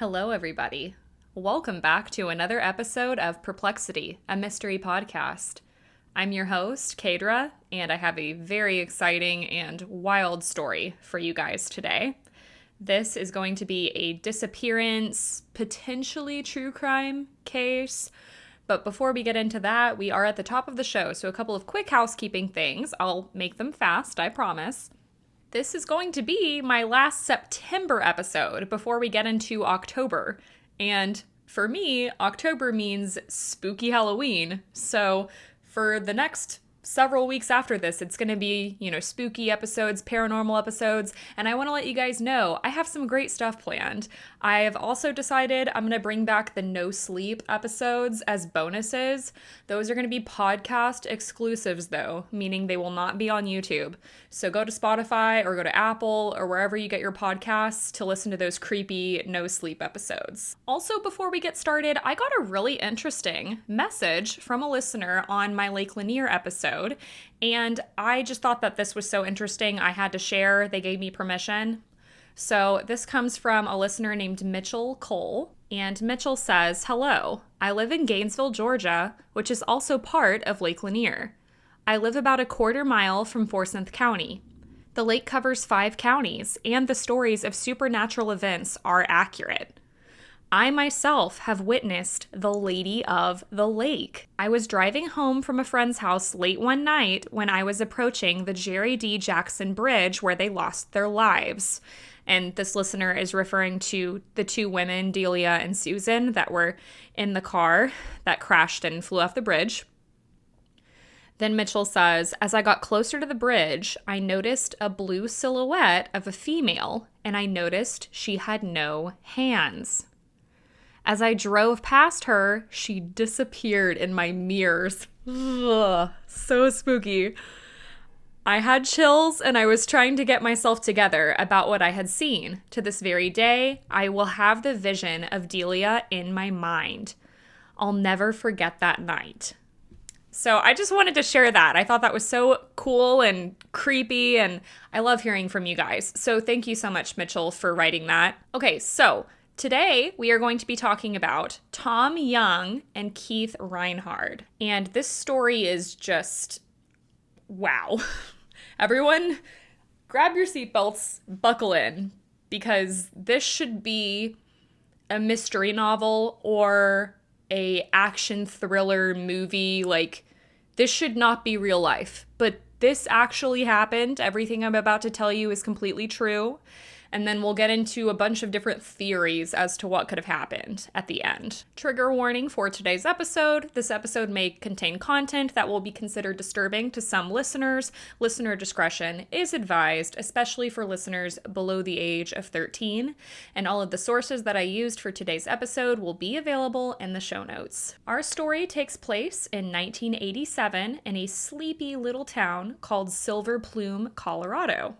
Hello, everybody. Welcome back to another episode of Perplexity, a mystery podcast. I'm your host, Kadra, and I have a very exciting and wild story for you guys today. This is going to be a disappearance, potentially true crime case. But before we get into that, we are at the top of the show, so a couple of quick housekeeping things. I'll make them fast, I promise. This is going to be my last September episode before we get into October. And for me, October means spooky Halloween. So for the next several weeks after this, it's going to be, spooky episodes, paranormal episodes, and I want to let you guys know I have some great stuff planned. I've also decided I'm going to bring back the no sleep episodes as bonuses. Those are going to be podcast exclusives though, meaning they will not be on YouTube. So go to Spotify or go to Apple or wherever you get your podcasts to listen to those creepy no sleep episodes. Also, before we get started, I got a really interesting message from a listener on my Lake Lanier episode, and I just thought that this was so interesting I had to share. They gave me permission. So this comes from a listener named Mitchell Cole, and Mitchell says, "Hello, I live in Gainesville, Georgia, which is also part of Lake Lanier. I live about a quarter mile from Forsyth County. The lake covers 5 counties, and the stories of supernatural events are accurate. I myself have witnessed the Lady of the Lake. I was driving home from a friend's house late one night when I was approaching the Jerry D. Jackson Bridge where they lost their lives." And this listener is referring to the 2 women, Delia and Susan, that were in the car that crashed and flew off the bridge. Then Mitchell says, "As I got closer to the bridge, I noticed a blue silhouette of a female, and I noticed she had no hands. As I drove past her, she disappeared in my mirrors." Ugh, so spooky. I had chills and I was trying to get myself together about what I had seen. To this very day, I will have the vision of Delia in my mind. I'll never forget that night. So I just wanted to share that. I thought that was so cool and creepy, and I love hearing from you guys. So thank you so much, Mitchell, for writing that. Okay, so today, we are going to be talking about Tom Young and Keith Reinhard. And this story is just, wow. Everyone, grab your seatbelts, buckle in, because this should be a mystery novel or a action thriller movie. Like, this should not be real life. But this actually happened. Everything I'm about to tell you is completely true. And then we'll get into a bunch of different theories as to what could have happened at the end. Trigger warning for today's episode. This episode may contain content that will be considered disturbing to some listeners. Listener discretion is advised, especially for listeners below the age of 13. And all of the sources that I used for today's episode will be available in the show notes. Our story takes place in 1987 in a sleepy little town called Silver Plume, Colorado.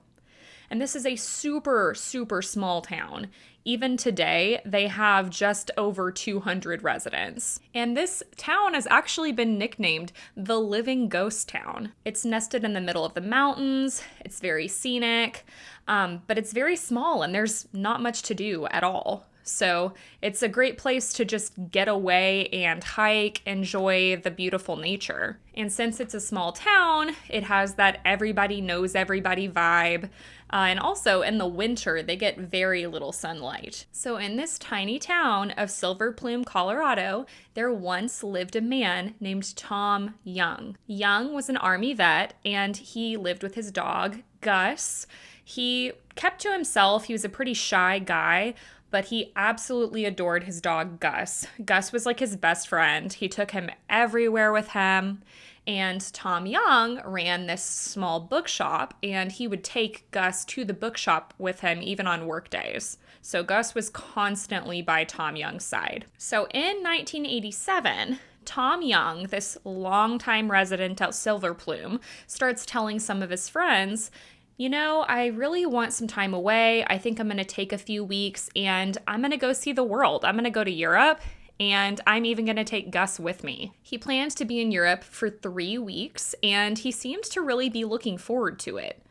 And this is a super, super small town. Even today, they have just over 200 residents. And this town has actually been nicknamed the Living Ghost Town. It's nested in the middle of the mountains. It's very scenic, but it's very small and there's not much to do at all. So it's a great place to just get away and hike, enjoy the beautiful nature. And since it's a small town, it has that everybody knows everybody vibe. And also in the winter, they get very little sunlight. So in this tiny town of Silver Plume, Colorado, there once lived a man named Tom Young. Young was an Army vet, and he lived with his dog, Gus. He kept to himself. He was a pretty shy guy, but he absolutely adored his dog, Gus. Gus was like his best friend. He took him everywhere with him. And Tom Young ran this small bookshop, and he would take Gus to the bookshop with him even on work days. So Gus was constantly by Tom Young's side. So in 1987, Tom Young, this longtime resident at Silver Plume, starts telling some of his friends, I really want some time away. I think I'm going to take a few weeks and I'm going to go see the world. I'm going to go to Europe, and I'm even going to take Gus with me. He plans to be in Europe for 3 weeks, and he seems to really be looking forward to it.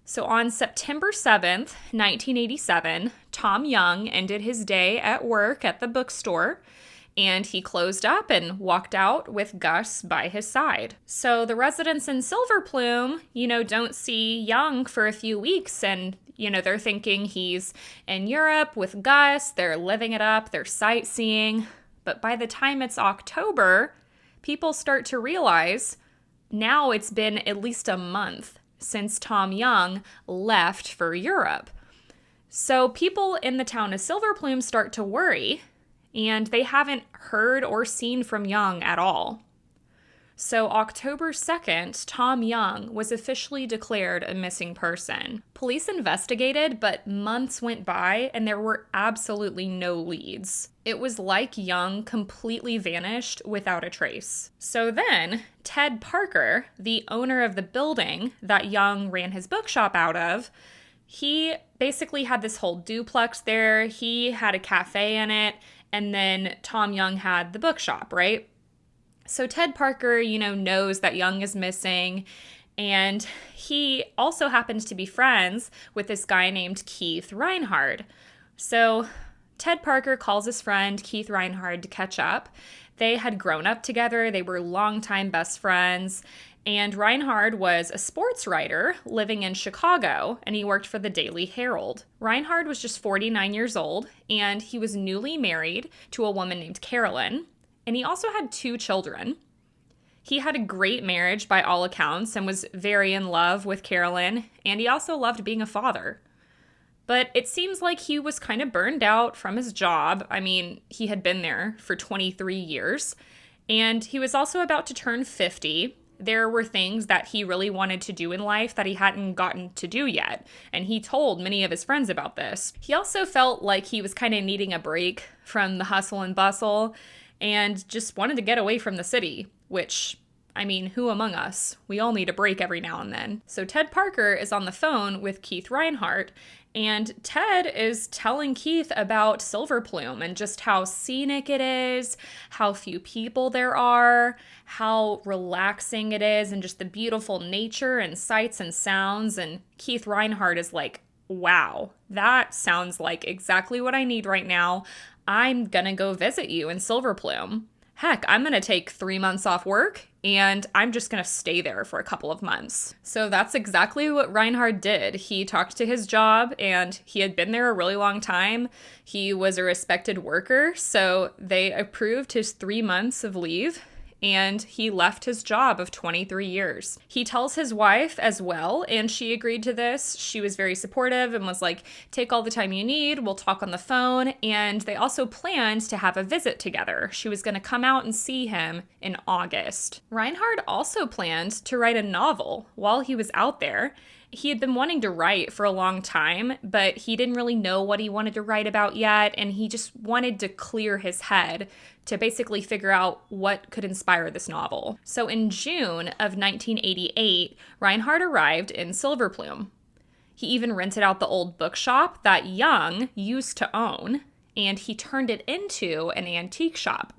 So on September 7th, 1987, Tom Young ended his day at work at the bookstore, and he closed up and walked out with Gus by his side. So the residents in Silver Plume, don't see Young for a few weeks, and, they're thinking he's in Europe with Gus, they're living it up, they're sightseeing. But by the time it's October, people start to realize now it's been at least a month since Tom Young left for Europe. So people in the town of Silver Plume start to worry, and they haven't heard or seen from Young at all. So October 2nd, Tom Young was officially declared a missing person. Police investigated, but months went by and there were absolutely no leads. It was like Young completely vanished without a trace. So then, Ted Parker, the owner of the building that Young ran his bookshop out of, he basically had this whole duplex there. He had a cafe in it, and then Tom Young had the bookshop, right? So Ted Parker, knows that Young is missing, and he also happens to be friends with this guy named Keith Reinhard. So Ted Parker calls his friend Keith Reinhard to catch up. They had grown up together. They were longtime best friends. And Reinhard was a sports writer living in Chicago, and he worked for the Daily Herald. Reinhard was just 49 years old, and he was newly married to a woman named Carolyn. And he also had 2 children. He had a great marriage by all accounts and was very in love with Carolyn, and he also loved being a father. But it seems like he was kind of burned out from his job. I mean, he had been there for 23 years, and he was also about to turn 50. There were things that he really wanted to do in life that he hadn't gotten to do yet, and he told many of his friends about this. He also felt like he was kind of needing a break from the hustle and bustle, and just wanted to get away from the city, which, who among us? We all need a break every now and then. So Ted Parker is on the phone with Keith Reinhard, and Ted is telling Keith about Silver Plume and just how scenic it is, how few people there are, how relaxing it is, and just the beautiful nature and sights and sounds. And Keith Reinhard is like, wow, that sounds like exactly what I need right now. I'm gonna go visit you in Silver Plume. Heck, I'm gonna take 3 months off work and I'm just gonna stay there for a couple of months. So that's exactly what Reinhard did. He talked to his job, and he had been there a really long time. He was a respected worker, so they approved his 3 months of leave, and he left his job of 23 years. He tells his wife as well, and she agreed to this. She was very supportive and was like, take all the time you need, we'll talk on the phone, and they also planned to have a visit together. She was going to come out and see him in August. Reinhard also planned to write a novel while he was out there. He had been wanting to write for a long time, but he didn't really know what he wanted to write about yet, and he just wanted to clear his head to basically figure out what could inspire this novel. So in June of 1988, Reinhard arrived in Silver Plume. He even rented out the old bookshop that Young used to own, and he turned it into an antique shop.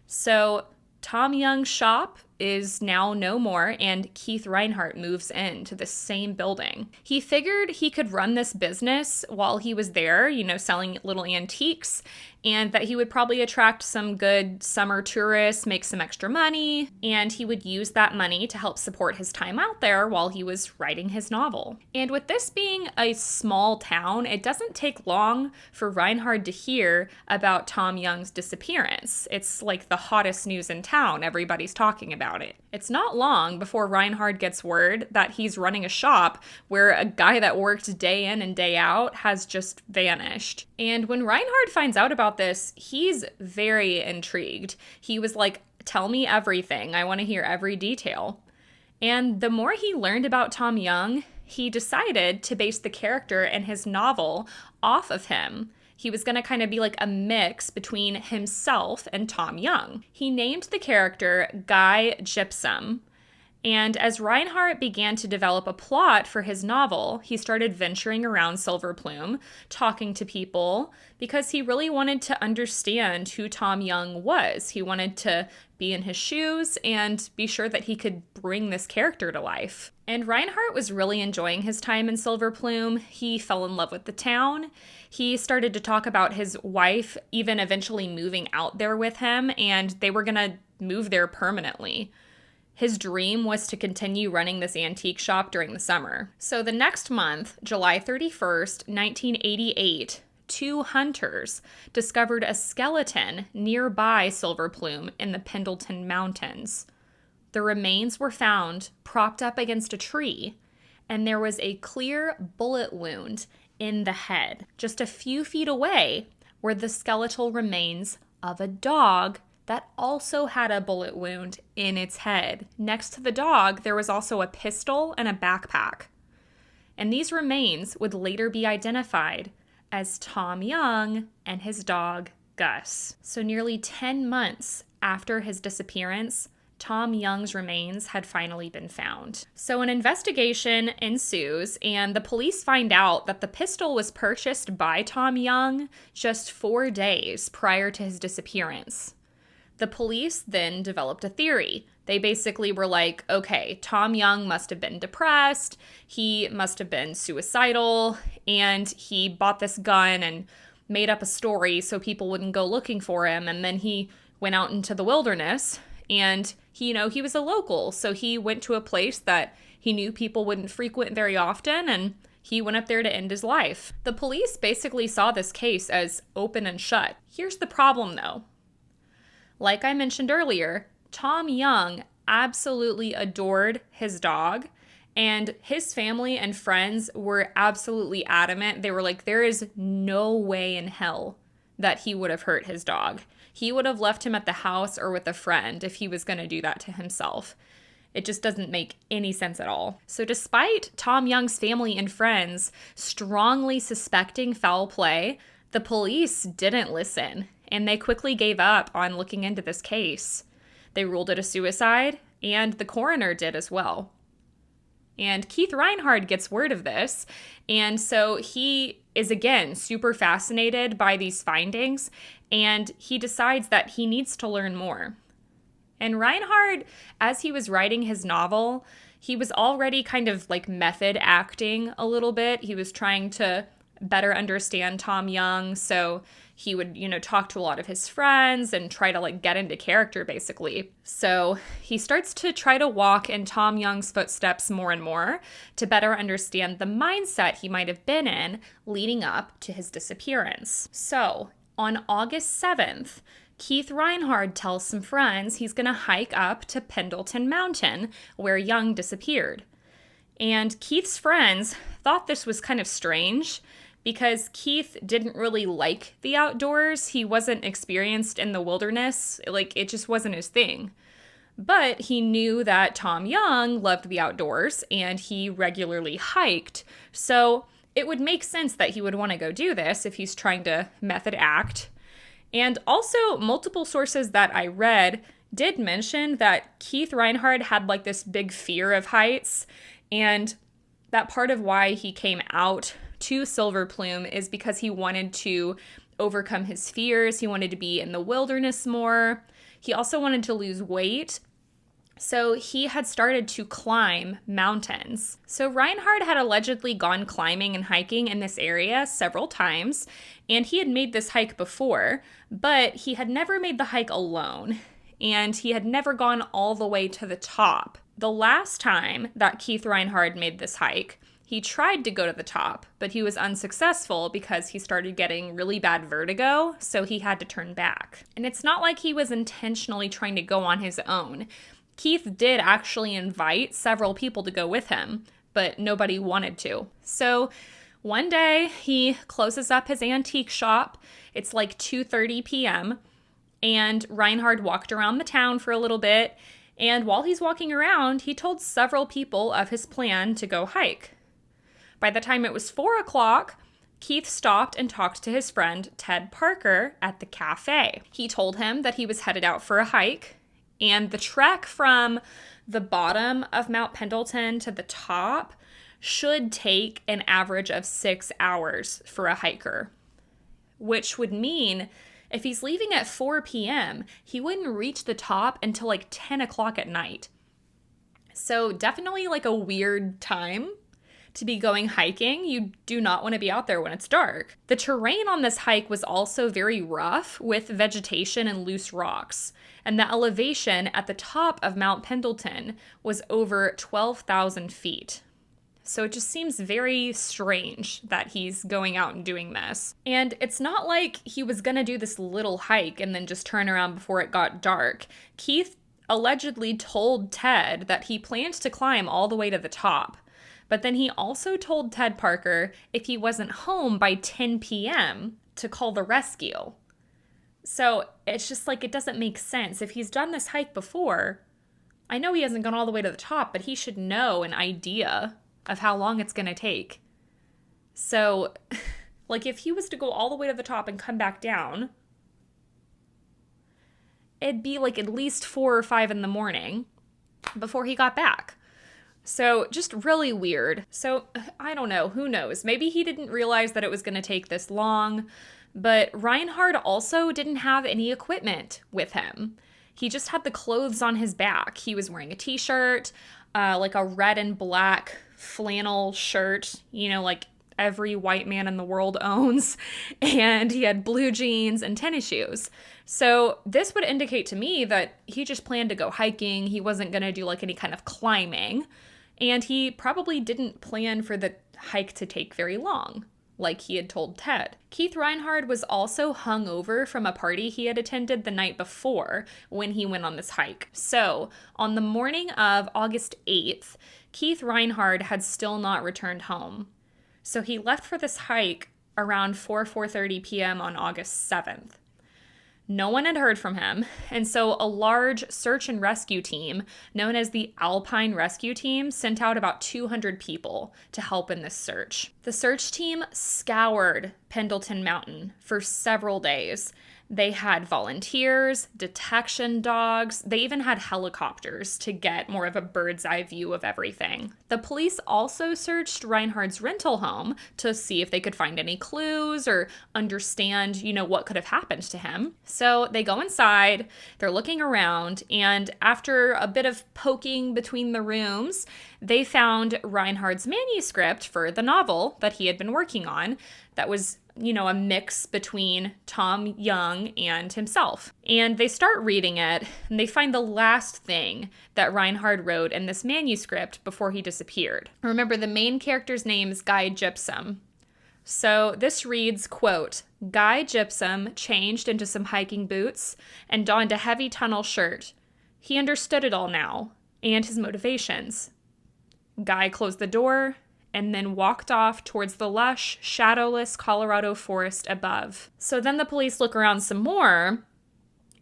So Tom Young's shop is now no more, and Keith Reinhard moves into the same building. He figured he could run this business while he was there, selling little antiques, and that he would probably attract some good summer tourists, make some extra money, and he would use that money to help support his time out there while he was writing his novel. And with this being a small town, it doesn't take long for Reinhard to hear about Tom Young's disappearance. It's like the hottest news in town. Everybody's talking about it. It's not long before Reinhard gets word that he's running a shop where a guy that worked day in and day out has just vanished. And when Reinhard finds out about this, he's very intrigued. He was like, tell me everything. I want to hear every detail. And the more he learned about Tom Young, he decided to base the character in his novel off of him. He was going to kind of be like a mix between himself and Tom Young. He named the character Guy Gypsum, And as Reinhard began to develop a plot for his novel, he started venturing around Silver Plume, talking to people, because he really wanted to understand who Tom Young was. He wanted to be in his shoes and be sure that he could bring this character to life. And Reinhard was really enjoying his time in Silver Plume. He fell in love with the town. He started to talk about his wife even eventually moving out there with him, and they were going to move there permanently. His dream was to continue running this antique shop during the summer. So the next month, July 31st, 1988, 2 hunters discovered a skeleton nearby Silver Plume in the Pendleton Mountains. The remains were found propped up against a tree, and there was a clear bullet wound in the head. Just a few feet away were the skeletal remains of a dog that also had a bullet wound in its head. Next to the dog, there was also a pistol and a backpack. And these remains would later be identified as Tom Young and his dog, Gus. So nearly 10 months after his disappearance, Tom Young's remains had finally been found. So an investigation ensues, and the police find out that the pistol was purchased by Tom Young just 4 days prior to his disappearance. The police then developed a theory. They basically were like, okay, Tom Young must have been depressed, he must have been suicidal, and he bought this gun and made up a story so people wouldn't go looking for him, and then he went out into the wilderness, and he was a local, so he went to a place that he knew people wouldn't frequent very often, and he went up there to end his life. The police basically saw this case as open and shut. Here's the problem, though. Like I mentioned earlier, Tom Young absolutely adored his dog, and his family and friends were absolutely adamant. They were like, there is no way in hell that he would have hurt his dog. He would have left him at the house or with a friend if he was going to do that to himself. It just doesn't make any sense at all. So despite Tom Young's family and friends strongly suspecting foul play, the police didn't listen, and they quickly gave up on looking into this case. They ruled it a suicide, and the coroner did as well. And Keith Reinhard gets word of this, and so he is again super fascinated by these findings, and he decides that he needs to learn more. And Reinhard, as he was writing his novel, he was already kind of like method acting a little bit. He was trying to better understand Tom Young, so he would, talk to a lot of his friends and try to get into character, basically. So he starts to try to walk in Tom Young's footsteps more and more to better understand the mindset he might have been in leading up to his disappearance. So on August 7th, Keith Reinhard tells some friends he's going to hike up to Pendleton Mountain, where Young disappeared. And Keith's friends thought this was kind of strange, because Keith didn't really like the outdoors. He wasn't experienced in the wilderness. It just wasn't his thing. But he knew that Tom Young loved the outdoors, and he regularly hiked. So it would make sense that he would want to go do this if he's trying to method act. And also, multiple sources that I read did mention that Keith Reinhard had this big fear of heights, and that part of why he came out to Silver Plume is because he wanted to overcome his fears. He wanted to be in the wilderness more. He also wanted to lose weight. So he had started to climb mountains. So Reinhard had allegedly gone climbing and hiking in this area several times, and he had made this hike before, but he had never made the hike alone, and he had never gone all the way to the top. The last time that Keith Reinhard made this hike, he tried to go to the top, but he was unsuccessful because he started getting really bad vertigo, so he had to turn back. And it's not like he was intentionally trying to go on his own. Keith did actually invite several people to go with him, but nobody wanted to. So one day he closes up his antique shop. It's 2:30 p.m. and Reinhard walked around the town for a little bit, and while he's walking around, he told several people of his plan to go hike. By the time it was 4 o'clock, Keith stopped and talked to his friend Ted Parker at the cafe. He told him that he was headed out for a hike, and the trek from the bottom of Mount Pendleton to the top should take an average of 6 hours for a hiker, which would mean if he's leaving at 4 p.m., he wouldn't reach the top until like 10 o'clock at night. So definitely like a weird time to be going hiking. You do not want to be out there when it's dark. The terrain on this hike was also very rough with vegetation and loose rocks. And the elevation at the top of Mount Pendleton was over 12,000 feet. So it just seems very strange that he's going out and doing this. And it's not like he was going to do this little hike and then just turn around before it got dark. Keith allegedly told Ted that he planned to climb all the way to the top. But then he also told Ted Parker if he wasn't home by 10 p.m. to call the rescue. So it's just like, it doesn't make sense. If he's done this hike before, I know he hasn't gone all the way to the top, but he should know an idea of how long it's going to take. So, like, if he was to go all the way to the top and come back down, it'd be like at least 4 or 5 in the morning before he got back. So just really weird. So I don't know, who knows? Maybe he didn't realize that it was going to take this long, but Reinhard also didn't have any equipment with him. He just had the clothes on his back. He was wearing a t-shirt, like a red and black flannel shirt, like every white man in the world owns, and he had blue jeans and tennis shoes. So this would indicate to me that he just planned to go hiking. He wasn't going to do like any kind of climbing, and he probably didn't plan for the hike to take very long, like he had told Ted. Keith Reinhard was also hungover from a party he had attended the night before when he went on this hike. So on the morning of August 8th, Keith Reinhard had still not returned home. So he left for this hike around 4:30 p.m. on August 7th. No one had heard from him, and so a large search and rescue team, known as the Alpine Rescue Team, sent out about 200 people to help in this search. The search team scoured Pendleton Mountain for several days. They had volunteers, detection dogs, they even had helicopters to get more of a bird's eye view of everything. The police also searched Reinhard's rental home to see if they could find any clues or understand, what could have happened to him. So they go inside, they're looking around, and after a bit of poking between the rooms, they found Reinhard's manuscript for the novel that he had been working on that was a mix between Tom Young and himself. And they start reading it, and they find the last thing that Reinhard wrote in this manuscript before he disappeared. Remember, the main character's name is Guy Gypsum. So this reads, quote, "Guy Gypsum changed into some hiking boots and donned a heavy tunnel shirt. He understood it all now, and his motivations. Guy closed the door and then walked off towards the lush, shadowless Colorado forest above." So then the police look around some more,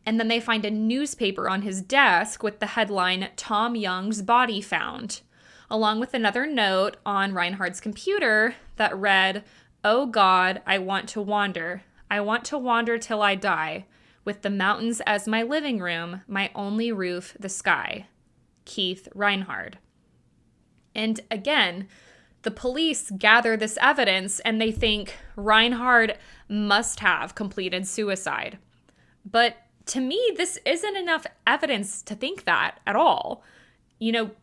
and then they find a newspaper on his desk with the headline, "Tom Young's Body Found," along with another note on Reinhard's computer that read, "Oh God, I want to wander. I want to wander till I die, with the mountains as my living room, my only roof, the sky. Keith Reinhard." And again, the police gather this evidence and they think Reinhard must have completed suicide. But to me, this isn't enough evidence to think that at all.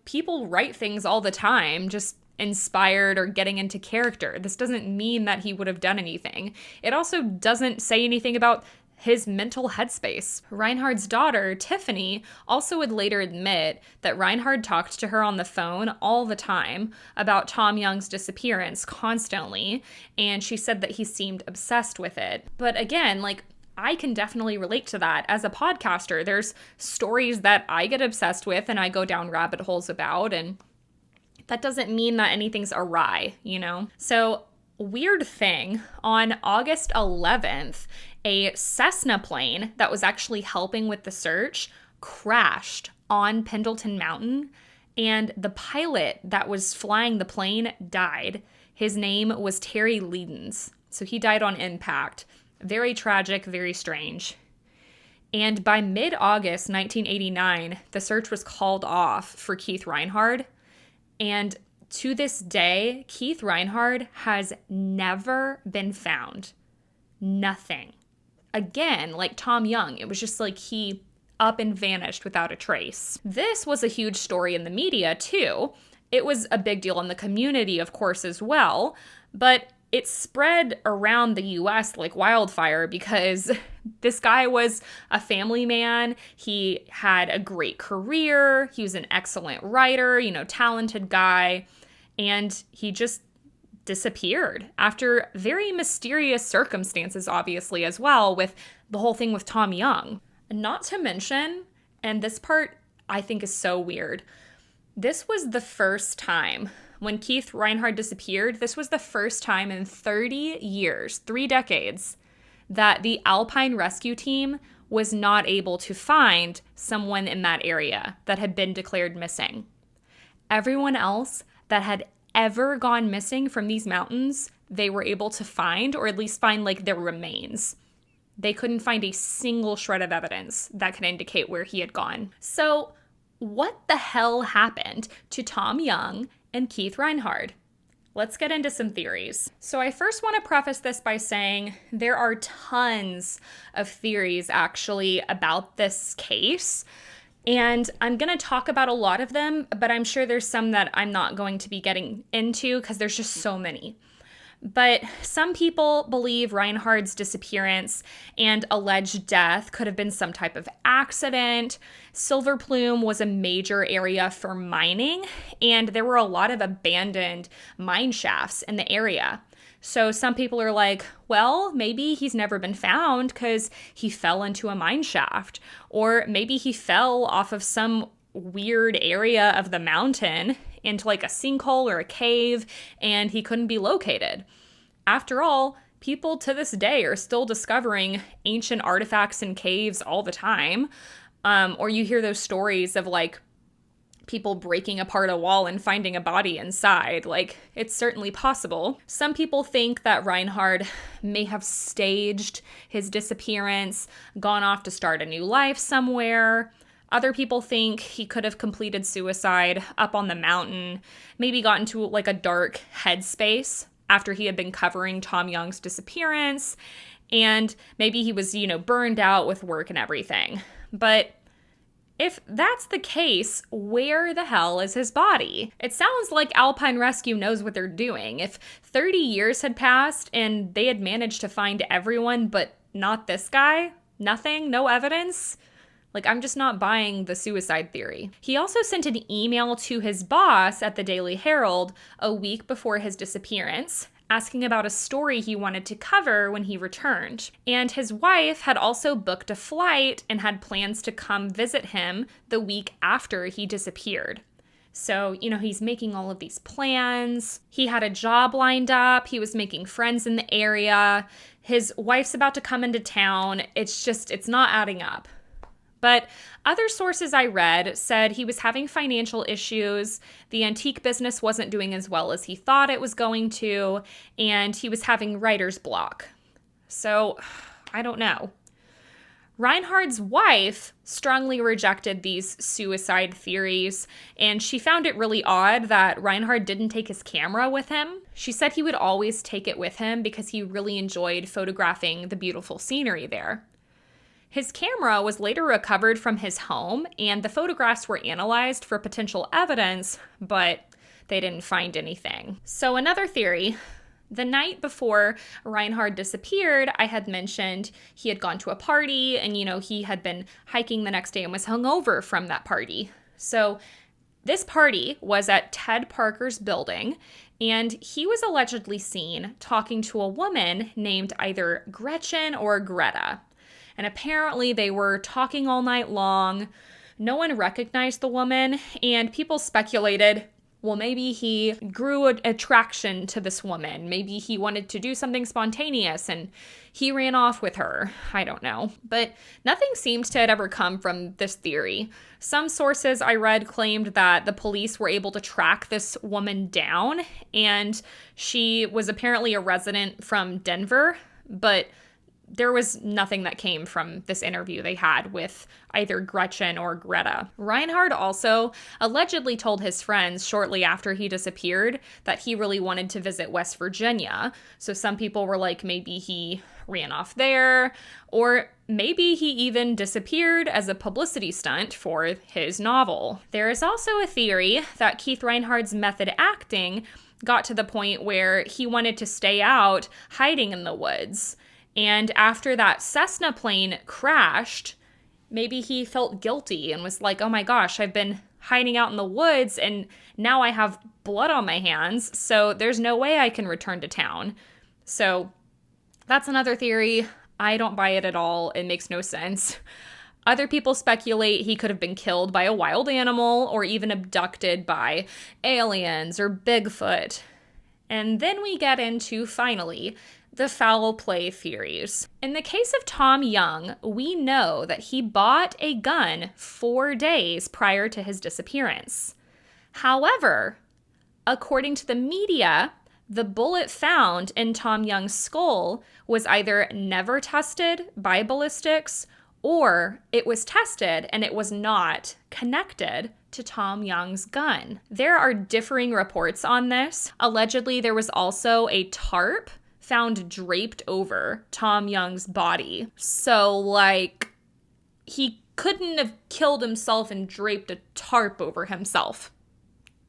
People write things all the time, just inspired or getting into character. This doesn't mean that he would have done anything. It also doesn't say anything about his mental headspace. Reinhard's daughter, Tiffany, also would later admit that Reinhard talked to her on the phone all the time about Tom Young's disappearance constantly, and she said that he seemed obsessed with it. But again, I can definitely relate to that. As a podcaster, there's stories that I get obsessed with and I go down rabbit holes about, and that doesn't mean that anything's awry, So, weird thing, on August 11th, a Cessna plane that was actually helping with the search crashed on Pendleton Mountain, and the pilot that was flying the plane died. His name was Terry Leedens, so he died on impact. Very tragic, very strange. And by mid-August 1989, the search was called off for Keith Reinhard. And to this day, Keith Reinhard has never been found. Nothing. Again, like Tom Young, it was just like he up and vanished without a trace. This was a huge story in the media too. It was a big deal in the community, of course, as well, but it spread around the US like wildfire because this guy was a family man. He had a great career. He was an excellent writer, talented guy, and he just disappeared after very mysterious circumstances, obviously, as well, with the whole thing with Tom Young. Not to mention, and this part I think is so weird, this was the first time when Keith Reinhard disappeared, this was the first time in 30 years, 3 decades, that the Alpine rescue team was not able to find someone in that area that had been declared missing. Everyone else that had ever gone missing from these mountains, they were able to find, or at least find like their remains. They couldn't find a single shred of evidence that could indicate where he had gone. So what the hell happened to Tom Young and Keith Reinhard? Let's get into some theories. So I first want to preface this by saying there are tons of theories actually about this case. And I'm going to talk about a lot of them, but I'm sure there's some that I'm not going to be getting into because there's just so many. But some people believe Reinhard's disappearance and alleged death could have been some type of accident. Silver Plume was a major area for mining, and there were a lot of abandoned mine shafts in the area. So some people are like, well, maybe he's never been found because he fell into a mine shaft, or maybe he fell off of some weird area of the mountain into like a sinkhole or a cave, and he couldn't be located. After all, people to this day are still discovering ancient artifacts in caves all the time. Or you hear those stories of like people breaking apart a wall and finding a body inside. Like, it's certainly possible. Some people think that Reinhard may have staged his disappearance, gone off to start a new life somewhere. Other people think he could have completed suicide up on the mountain, maybe got into like a dark headspace after he had been covering Tom Young's disappearance, and maybe he was, burned out with work and everything. But if that's the case, where the hell is his body? It sounds like Alpine Rescue knows what they're doing. If 30 years had passed and they had managed to find everyone but not this guy, nothing, no evidence, like, I'm just not buying the suicide theory. He also sent an email to his boss at the Daily Herald a week before his disappearance, asking about a story he wanted to cover when he returned. And his wife had also booked a flight and had plans to come visit him the week after he disappeared. So, he's making all of these plans. He had a job lined up. He was making friends in the area. His wife's about to come into town. It's not adding up. But other sources I read said he was having financial issues, the antique business wasn't doing as well as he thought it was going to, and he was having writer's block. So, I don't know. Reinhard's wife strongly rejected these suicide theories, and she found it really odd that Reinhard didn't take his camera with him. She said he would always take it with him because he really enjoyed photographing the beautiful scenery there. His camera was later recovered from his home, and the photographs were analyzed for potential evidence, but they didn't find anything. So another theory, the night before Reinhard disappeared, I had mentioned he had gone to a party, and, he had been hiking the next day and was hungover from that party. So this party was at Ted Parker's building, and he was allegedly seen talking to a woman named either Gretchen or Greta. And apparently they were talking all night long. No one recognized the woman, and people speculated, well, maybe he grew an attraction to this woman. Maybe he wanted to do something spontaneous and he ran off with her. I don't know. But nothing seems to have ever come from this theory. Some sources I read claimed that the police were able to track this woman down, and she was apparently a resident from Denver, but there was nothing that came from this interview they had with either Gretchen or Greta. Reinhard also allegedly told his friends shortly after he disappeared that he really wanted to visit West Virginia. So some people were like, maybe he ran off there, or maybe he even disappeared as a publicity stunt for his novel. There is also a theory that Keith Reinhard's method acting got to the point where he wanted to stay out hiding in the woods. And after that Cessna plane crashed, maybe he felt guilty and was like, oh my gosh, I've been hiding out in the woods and now I have blood on my hands, so there's no way I can return to town. So that's another theory. I don't buy it at all. It makes no sense. Other people speculate he could have been killed by a wild animal or even abducted by aliens or Bigfoot. And then we get into, finally, the foul play theories. In the case of Tom Young, we know that he bought a gun 4 days prior to his disappearance. However, according to the media, the bullet found in Tom Young's skull was either never tested by ballistics or it was tested and it was not connected to Tom Young's gun. There are differing reports on this. Allegedly, there was also a tarp found draped over Tom Young's body. So, like, he couldn't have killed himself and draped a tarp over himself.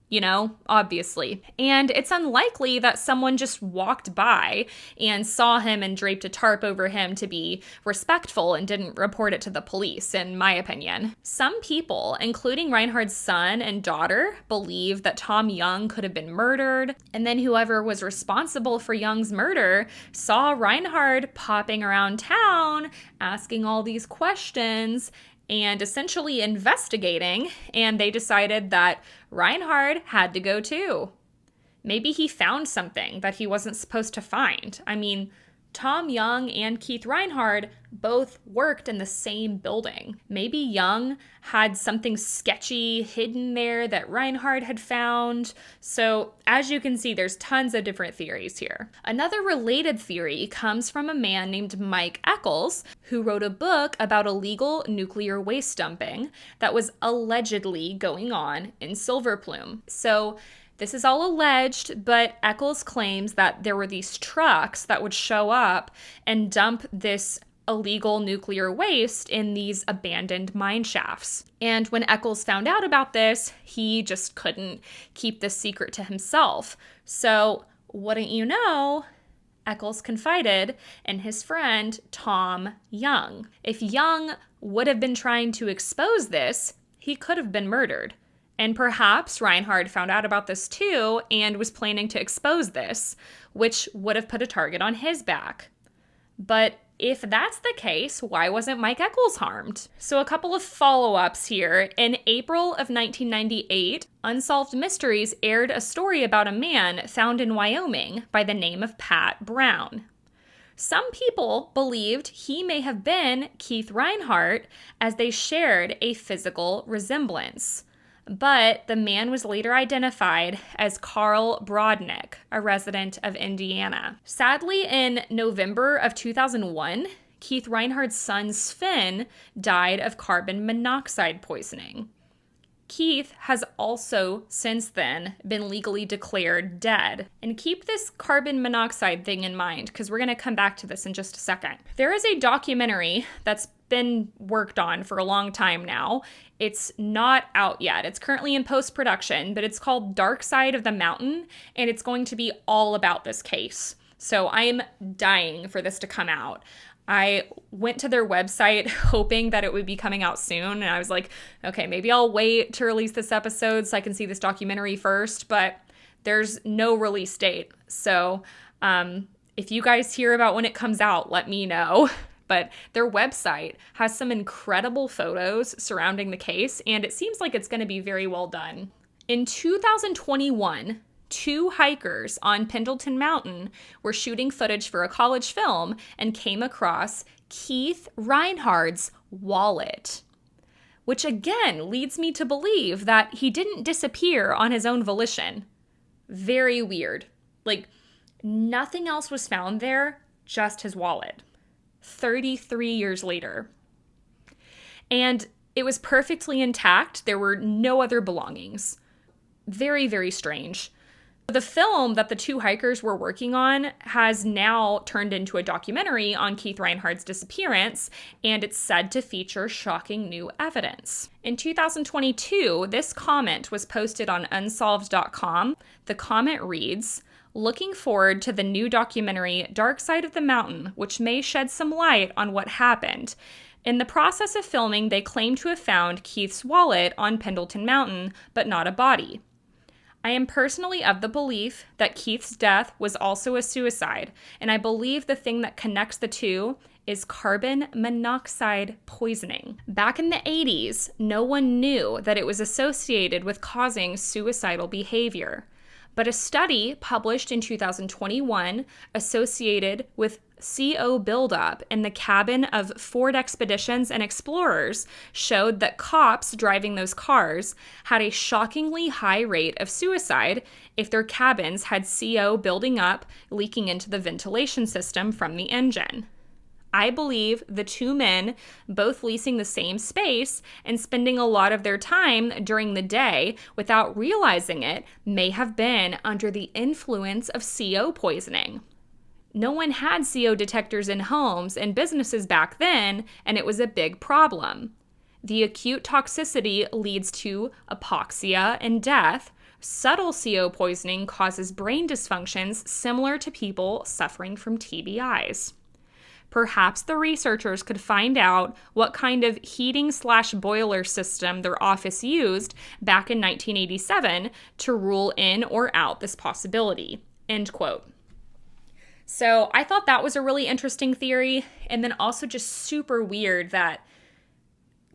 You know, obviously. And it's unlikely that someone just walked by and saw him and draped a tarp over him to be respectful and didn't report it to the police, in my opinion. Some people, including Reinhard's son and daughter, believe that Tom Young could have been murdered, and then whoever was responsible for Young's murder saw Reinhard popping around town, asking all these questions, and essentially investigating, and they decided that Reinhard had to go too. Maybe he found something that he wasn't supposed to find. I mean, Tom Young and Keith Reinhard both worked in the same building. Maybe Young had something sketchy hidden there that Reinhard had found. So, as you can see, there's tons of different theories here. Another related theory comes from a man named Mike Eccles, who wrote a book about illegal nuclear waste dumping that was allegedly going on in Silver Plume. So, this is all alleged, but Eccles claims that there were these trucks that would show up and dump this illegal nuclear waste in these abandoned mine shafts. And when Eccles found out about this, he just couldn't keep this secret to himself. So, wouldn't you know, Eccles confided in his friend Tom Young. If Young would have been trying to expose this, he could have been murdered. And perhaps Reinhard found out about this too and was planning to expose this, which would have put a target on his back. But if that's the case, why wasn't Mike Eccles harmed? So a couple of follow-ups here. In April of 1998, Unsolved Mysteries aired a story about a man found in Wyoming by the name of Pat Brown. Some people believed he may have been Keith Reinhard as they shared a physical resemblance. But the man was later identified as Carl Brodnick, a resident of Indiana. Sadly, in November of 2001, Keith Reinhard's son Sven died of carbon monoxide poisoning. Keith has also since then been legally declared dead. And keep this carbon monoxide thing in mind, because we're going to come back to this in just a second. There is a documentary that's been worked on for a long time now. It's not out yet. It's currently in post-production, but it's called Dark Side of the Mountain, and it's going to be all about this case. So I'm dying for this to come out. I went to their website hoping that it would be coming out soon, and I was like, okay, maybe I'll wait to release this episode so I can see this documentary first, but there's no release date. So if you guys hear about when it comes out, let me know. But their website has some incredible photos surrounding the case, and it seems like it's going to be very well done. In 2021, 2 hikers on Pendleton Mountain were shooting footage for a college film and came across Keith Reinhard's wallet, which again leads me to believe that he didn't disappear on his own volition. Very weird. Like, nothing else was found there, just his wallet. 33 years later. And it was perfectly intact. There were no other belongings. Very, very strange. The film that the two hikers were working on has now turned into a documentary on Keith Reinhard's disappearance, and it's said to feature shocking new evidence. In 2022, this comment was posted on Unsolved.com. The comment reads, "Looking forward to the new documentary Dark Side of the Mountain, which may shed some light on what happened. In the process of filming, they claim to have found Keith's wallet on Pendleton Mountain, but not a body. I am personally of the belief that Keith's death was also a suicide, and I believe the thing that connects the two is carbon monoxide poisoning. Back in the 80s, no one knew that it was associated with causing suicidal behavior. But a study published in 2021 associated with CO buildup in the cabin of Ford Expeditions and Explorers showed that cops driving those cars had a shockingly high rate of suicide if their cabins had CO building up, leaking into the ventilation system from the engine. I believe the two men, both leasing the same space and spending a lot of their time during the day without realizing it, may have been under the influence of CO poisoning. No one had CO detectors in homes and businesses back then, and it was a big problem. The acute toxicity leads to apoxia and death. Subtle CO poisoning causes brain dysfunctions similar to people suffering from TBIs. Perhaps the researchers could find out what kind of heating/boiler system their office used back in 1987 to rule in or out this possibility." End quote. So I thought that was a really interesting theory, and then also just super weird that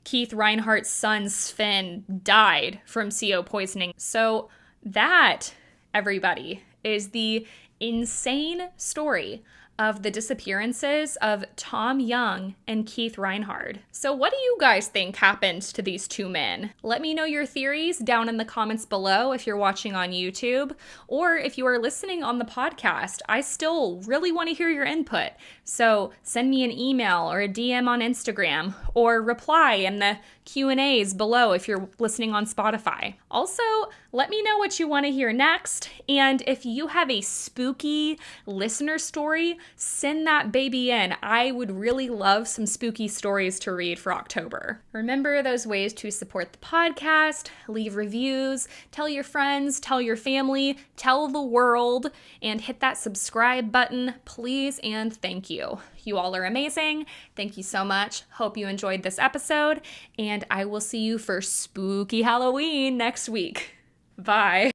Keith Reinhardt's son Sven died from CO poisoning. So that, everybody, is the insane story of the disappearances of Tom Young and Keith Reinhard. So what do you guys think happened to these two men? Let me know your theories down in the comments below if you're watching on YouTube, or if you are listening on the podcast. I still really want to hear your input. So send me an email or a DM on Instagram, or reply in the Q&As below if you're listening on Spotify. Also, let me know what you want to hear next, and if you have a spooky listener story, send that baby in. I would really love some spooky stories to read for October. Remember those ways to support the podcast: leave reviews, tell your friends, tell your family, tell the world, and hit that subscribe button, please and thank you. You all are amazing. Thank you so much. Hope you enjoyed this episode, and I will see you for spooky Halloween next week. Bye.